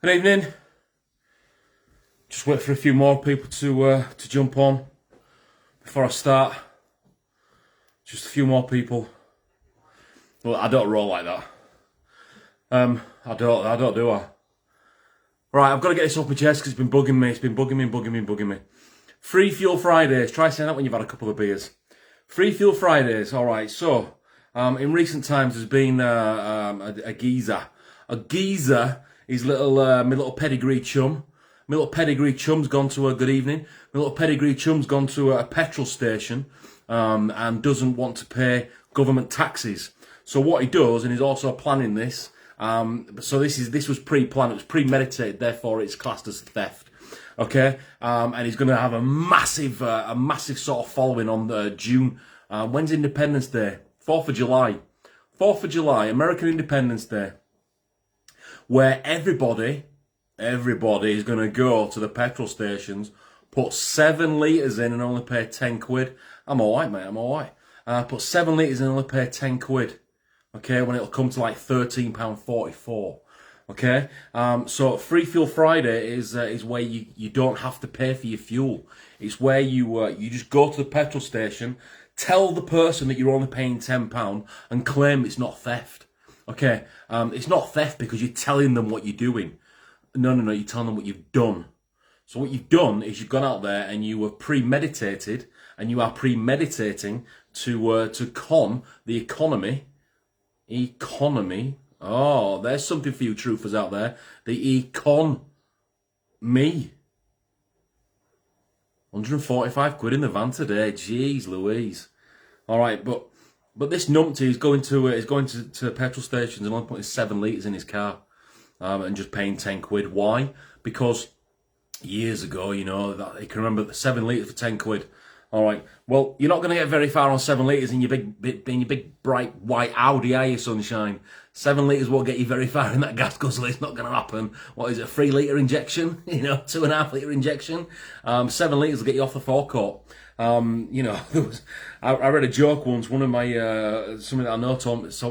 Good evening. Just wait for a few more people to jump on before I start. Just a few more people. Well, I don't roll like that. I don't do I? Right, I've got to get this off my chest because it's been bugging me. It's been bugging me. Free Fuel Fridays. Try saying that when you've had a couple of beers. Free Fuel Fridays. All right. So, in recent times, there's been a geezer. A geezer is my little pedigree chum. My little pedigree chum's gone to a good evening. My little pedigree chum's gone to a petrol station and doesn't want to pay government taxes. So what he does, and he's also planning this. So this was pre-planned. It was premeditated. Therefore, it's classed as theft. Okay, and he's going to have a massive sort of following on June. When's Independence Day? 4th of July. 4th of July, American Independence Day, where everybody is going to go to the petrol stations, put 7 litres in and only pay 10 quid. I'm alright, mate, I'm alright. Put 7 litres in and only pay 10 quid. Okay, when it'll come to like £13.44. Okay, so Free Fuel Friday is where you don't have to pay for your fuel. It's where you just go to the petrol station, tell the person that you're only paying £10 and claim it's not theft. Okay, it's not theft because you're telling them what you're doing. No, you're telling them what you've done. So what you've done is you've gone out there and you were premeditated, and you are premeditating to con the economy. Oh, there's something for you truthers out there. The me. 145 quid in the van today. Jeez Louise. All right, but this numpty is going to petrol stations and only putting 7 litres in his car and just paying 10 quid. Why? Because years ago, you can remember the 7 litres for 10 quid. All right. Well, you're not going to get very far on 7 litres in your big bright white Audi, are you, sunshine? 7 litres won't get you very far in that gas guzzle. It's not going to happen. What is it? A 3 litre injection? 2.5 litre injection. 7 litres will get you off the forecourt. I read a joke once. One of my somebody that I know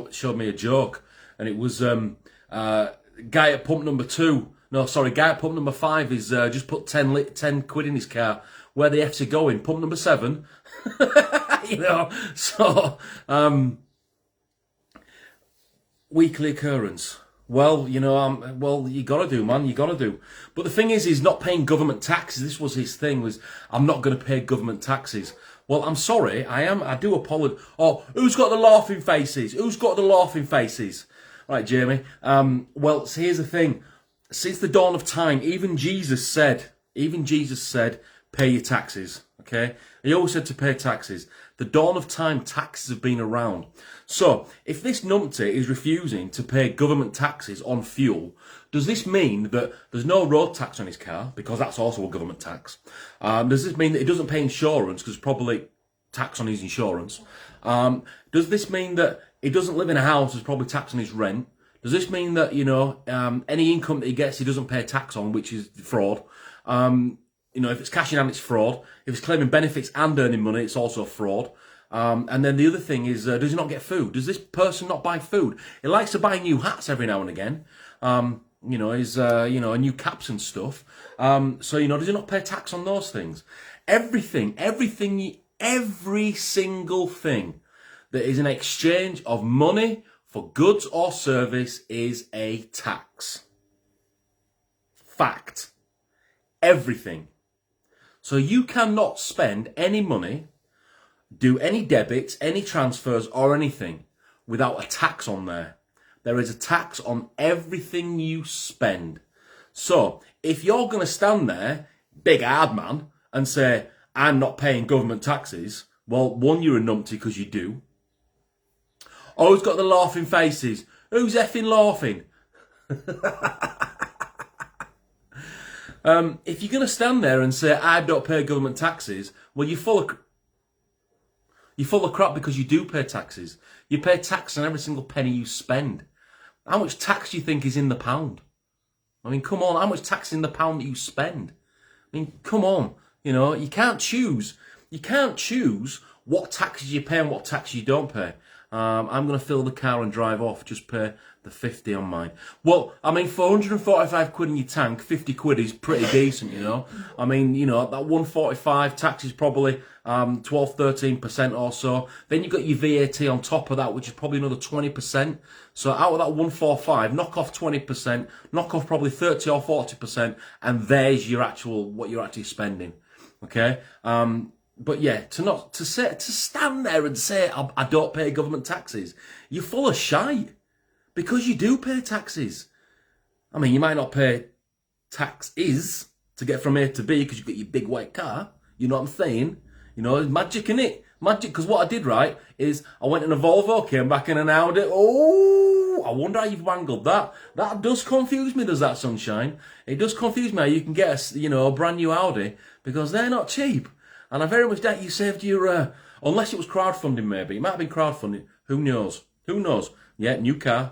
showed me a joke, and it was guy at pump number 2. No, sorry, guy at pump number 5 is just put 10 quid in his car. Where the F's are going? Pump number 7. So weekly occurrence. Well, you gotta do, man. You gotta do. But the thing is, he's not paying government taxes. This was his thing. Was I'm not going to pay government taxes. Well, I'm sorry. I do apologize. Oh, who's got the laughing faces? Who's got the laughing faces? Right, Jamie. Well, so here's the thing. Since the dawn of time, even Jesus said, pay your taxes. Okay? He always said to pay taxes. The dawn of time, taxes have been around. So, if this numpty is refusing to pay government taxes on fuel, does this mean that there's no road tax on his car? Because that's also a government tax. Does this mean that he doesn't pay insurance? Because probably tax on his insurance. Does this mean that he doesn't live in a house? There's probably tax on his rent. Does this mean that, any income that he gets, he doesn't pay tax on, which is fraud? If it's cashing out, it's fraud. If it's claiming benefits and earning money, it's also fraud. And then the other thing is, does he not get food? Does this person not buy food? He likes to buy new hats every now and again. New caps and stuff. Does he not pay tax on those things? Every single thing that is an exchange of money for goods or service is a tax. Fact. Everything. So you cannot spend any money, do any debits, any transfers or anything without a tax on there. There is a tax on everything you spend. So if you're going to stand there, big hard man, and say, I'm not paying government taxes, well, one, you're a numpty because you do. Oh, who's got the laughing faces? Who's effing laughing? If you're going to stand there and say, I don't pay government taxes, well, you're full of crap because you do pay taxes. You pay tax on every single penny you spend. How much tax do you think is in the pound? I mean, come on, how much tax is in the pound that you spend? I mean, come on, you can't choose. You can't choose what taxes you pay and what taxes you don't pay. I'm going to fill the car and drive off, just pay The 50 on mine. Well, I mean, for 145 quid in your tank, 50 quid is pretty decent, you know. I mean, you know, that 145 tax is probably 12, 13% or so. Then you've got your VAT on top of that, which is probably another 20%. So out of that 145, knock off 20%, knock off probably 30 or 40%, and there's your actual, what you're actually spending. Okay? But yeah, to stand there and say, I don't pay government taxes, you're full of shite. Because you do pay taxes. I mean, you might not pay taxes to get from A to B because you've got your big white car. You know what I'm saying? You know, it's magic, innit? Magic, because what I did, right, is I went in a Volvo, came back in an Audi. Oh, I wonder how you've wangled that. That does confuse me, does that, Sunshine? It does confuse me how you can get a brand new Audi because they're not cheap. And I very much doubt you saved your, unless it was crowdfunding maybe. It might have been crowdfunding. Who knows? Who knows? Yeah, new car.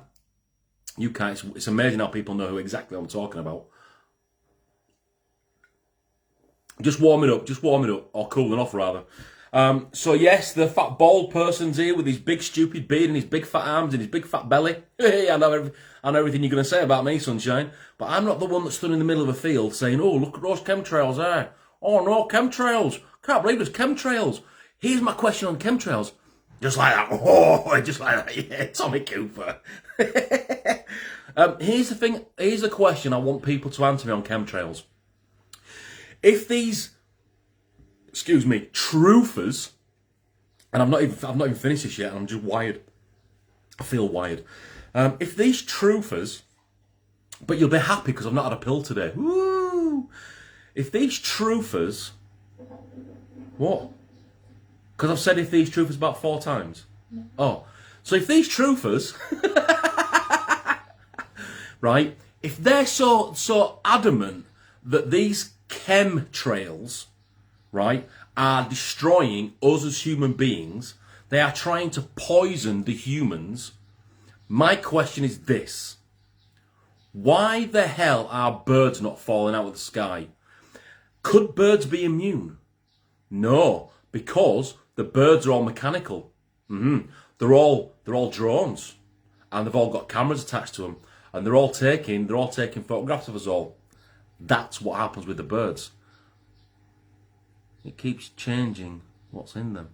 You can't. It's amazing how people know who exactly I'm talking about. Just warming up, or cooling off rather. So yes, the fat bald person's here with his big stupid beard and his big fat arms and his big fat belly. I know everything you're going to say about me, Sunshine. But I'm not the one that stood in the middle of a field saying, "Oh, look at those chemtrails there. Oh no, chemtrails! Can't believe there's chemtrails." Here's my question on chemtrails. Just like that. Oh, just like that. Yeah, Tommy Cooper. Here's the thing. Here's the question I want people to answer me on chemtrails. If these, truthers, and I've not even finished this yet, and I'm just wired. I feel wired. If these truthers, but you'll be happy because I've not had a pill today. Woo! If these truthers, what? Because I've said if these truthers about 4 times. No. Oh, so if these truthers, right? If they're so adamant that these chemtrails, right, are destroying us as human beings, they are trying to poison the humans. My question is this: why the hell are birds not falling out of the sky? Could birds be immune? No, because the birds are all mechanical. They're all drones, and they've all got cameras attached to them, and they're all taking photographs of us all. That's what happens with the birds. It keeps changing what's in them.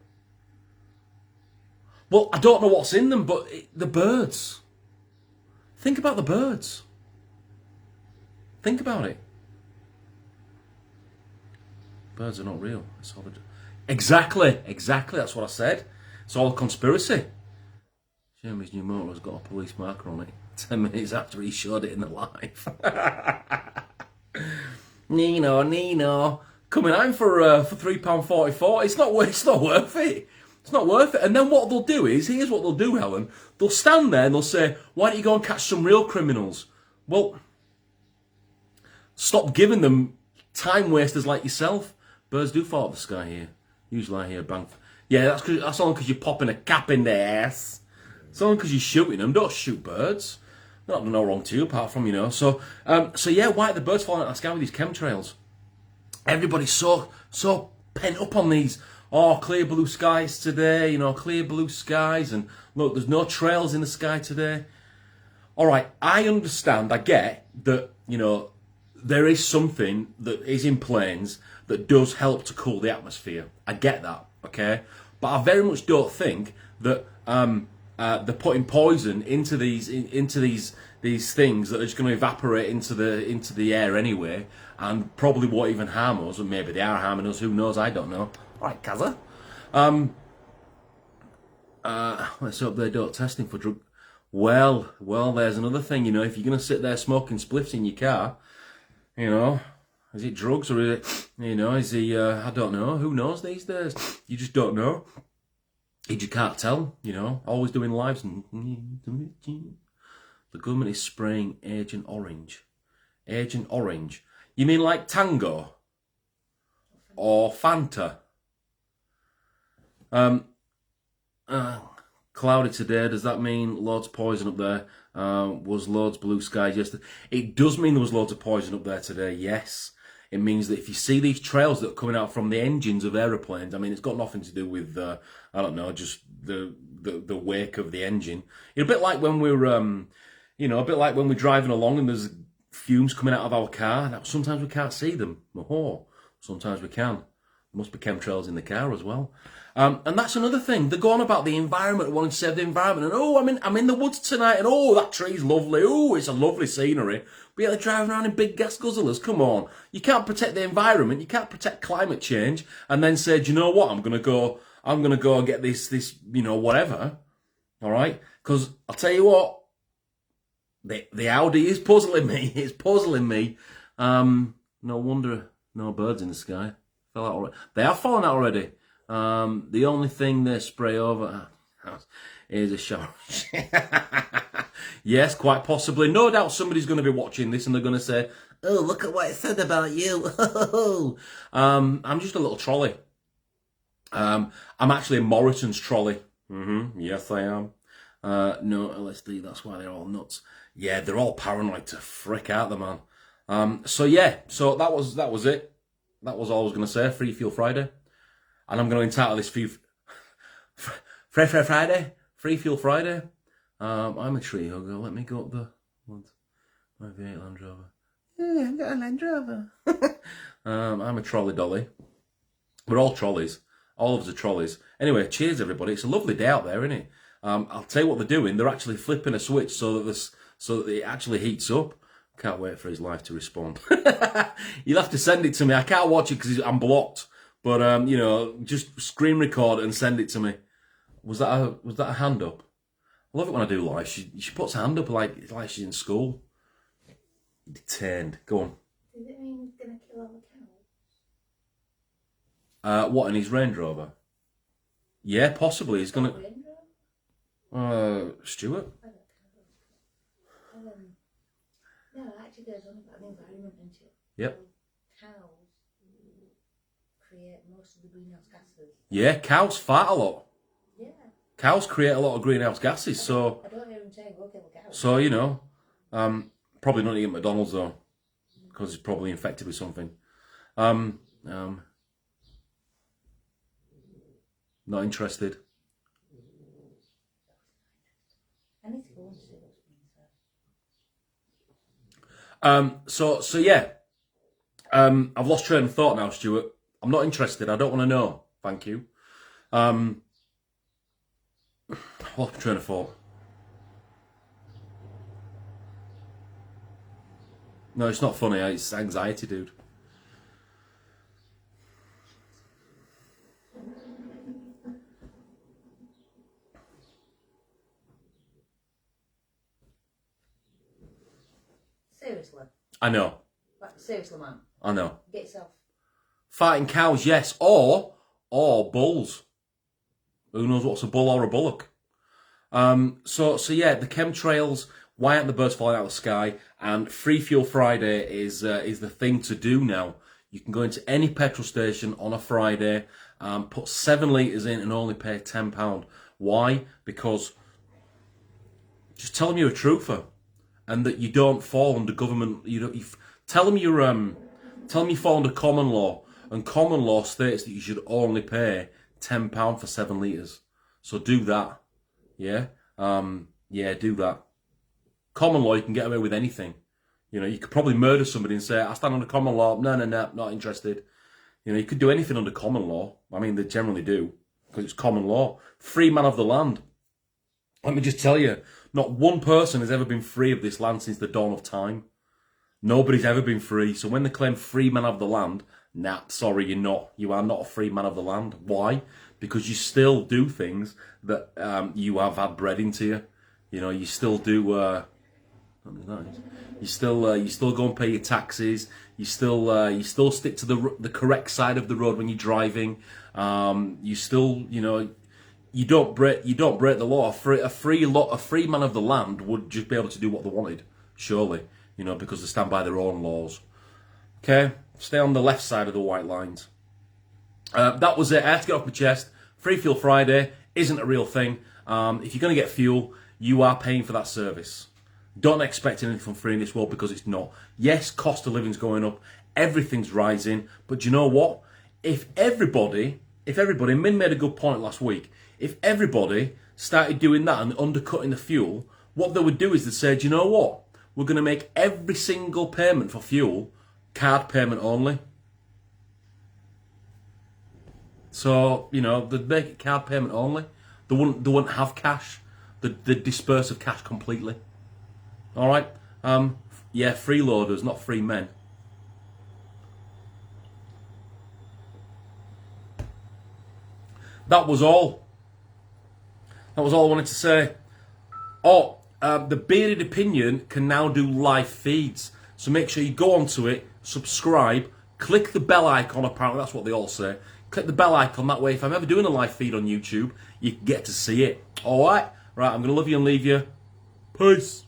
Well, I don't know what's in them, but the birds. Think about the birds. Think about it. Birds are not real. It's all exactly. That's what I said. It's all a conspiracy. Jamie's new motor has got a police marker on it. 10 minutes after he showed it in the live. Nino, coming home for £3.44. It's not worth it. It's not worth it. And then what they'll do is, here's what they'll do, Helen. They'll stand there and they'll say, "Why don't you go and catch some real criminals?" Well, stop giving them time wasters like yourself. Birds do fall out of the sky here. Usually I hear bang. Yeah, that's only because you're popping a cap in their ass. It's only because you're shooting them. Don't shoot birds. They're not doing no wrong to you, apart from, So yeah, why are the birds falling out of the sky with these chemtrails? Everybody's so pent up on these. Oh, clear blue skies today, clear blue skies. And look, there's no trails in the sky today. All right, I understand, I get that, there is something that is in planes that does help to cool the atmosphere. I get that, okay? But I very much don't think that they're putting poison into these things that are just going to evaporate into the air anyway, and probably won't even harm us, or maybe they are harming us. Who knows? I don't know. All right, Kazza. Let's hope they don't testing for drug. Well, there's another thing. If you're going to sit there smoking spliffs in your car, is it drugs or is it, is he? I don't know. Who knows these days? You just don't know. You just can't tell, always doing lives. And the government is spraying Agent Orange. Agent Orange. You mean like Tango? Or Fanta? Cloudy today. Does that mean loads of poison up there? Was loads blue skies yesterday? It does mean there was loads of poison up there today, yes. It means that if you see these trails that are coming out from the engines of aeroplanes, I mean, it's got nothing to do with, I don't know, just the wake of the engine. It's a bit like when we were, You know, a bit like when we're driving along and there's fumes coming out of our car. Now, sometimes we can't see them. Oh, sometimes we can. There must be chemtrails in the car as well. And that's another thing. They're going about the environment, wanting to save the environment. And, oh, I'm in the woods tonight. And, oh, that tree's lovely. Oh, it's a lovely scenery. But yet they're driving around in big gas guzzlers. Come on. You can't protect the environment. You can't protect climate change. And then say, do you know what? I'm going to go and get this, you know, whatever. All right? Because I'll tell you what. The Audi is puzzling me. It's puzzling me. No wonder no birds in the sky. Fell out already. They have fallen out already. The only thing they spray over is a shower. Yes, quite possibly. No doubt somebody's going to be watching this and they're going to say, oh, look at what it said about you. I'm just a little trolley. I'm actually a Moritons trolley. Yes, I am. No LSD, that's why they're all nuts. Yeah, they're all paranoid to frick out the man. So yeah, so that was it. That was all I was going to say. Free Fuel Friday. And I'm going to entitle this Friday. Free Fuel Friday. I'm a tree hugger. Let me go up the my V8 Land Rover. Yeah, I've got a Land Rover. I'm a trolley dolly. We're all trolleys. All of us are trolleys. Anyway, cheers everybody. It's a lovely day out there, isn't it? I'll tell you what they're doing. They're actually flipping a switch so that it actually heats up. Can't wait for his life to respond. You'll have to send it to me. I can't watch it because I'm blocked. But you know, just screen record it and send it to me. Was that a hand up? I love it when I do live. She puts her hand up like she's in school. Detained. Go on. Does it mean he's gonna kill all the cows? What, in his Range Rover? Yeah, possibly. He's gonna. Stuart. No, it actually goes on about the environment, doesn't it? Yep. Cows create most of the greenhouse gases. Yeah, cows fart a lot. Yeah. Cows create a lot of greenhouse gases, so. I don't hear him saying, go kill the cows. So, you know, probably not eating McDonald's though, because he's probably infected with something. Not interested. I need to go and see what's being said. So yeah. I've lost train of thought now, Stuart. I'm not interested. I don't want to know. Thank you. Lost train of thought. No, it's not funny. It's anxiety, dude. Seriously. I know. Like, seriously, man. I know. Get yourself. Fighting cows, yes, or bulls. Who knows what's a bull or a bullock? So yeah, the chemtrails. Why aren't the birds falling out of the sky? And Free Fuel Friday is the thing to do now. You can go into any petrol station on a Friday, put 7 litres in, and only pay £10. Why? Because just tell them you're a truther, and that you don't fall under government. Tell them you fall under common law, and common law states that you should only pay £10 for 7 litres. So do that. Yeah, do that. Common law, you can get away with anything. You know, you could probably murder somebody and say, I stand under common law. No, not interested. You know, you could do anything under common law. I mean, they generally do, because it's common law. Free man of the land. Let me just tell you, not one person has ever been free of this land since the dawn of time. Nobody's ever been free. So when they claim free man of the land, sorry, you're not. You are not a free man of the land. Why? Because you still do things that you have had bred into you. You know, you still do. You still go and pay your taxes. You still stick to the correct side of the road when you're driving. You still, you know, you don't break the law. A free man of the land would just be able to do what they wanted, surely. You know, because they stand by their own laws. Okay, stay on the left side of the white lines. That was it. I had to get off my chest. Free Fuel Friday isn't a real thing. If you're going to get fuel, you are paying for that service. Don't expect anything from free in this world, because it's not. Yes, cost of living's going up. Everything's rising. But you know what? If everybody, Min made a good point last week. If everybody started doing that and undercutting the fuel, what they would do is they'd say, do you know what? We're going to make every single payment for fuel card payment only. So, you know, they'd make it card payment only. They wouldn't have cash. They'd disperse of cash completely. All right? Yeah, freeloaders, not free men. That was all. That was all I wanted to say. Oh, the Bearded Opinion can now do live feeds. So make sure you go onto it, subscribe, click the bell icon, apparently that's what they all say. Click the bell icon, that way if I'm ever doing a live feed on YouTube, you can get to see it. Alright? Right, I'm going to love you and leave you. Peace.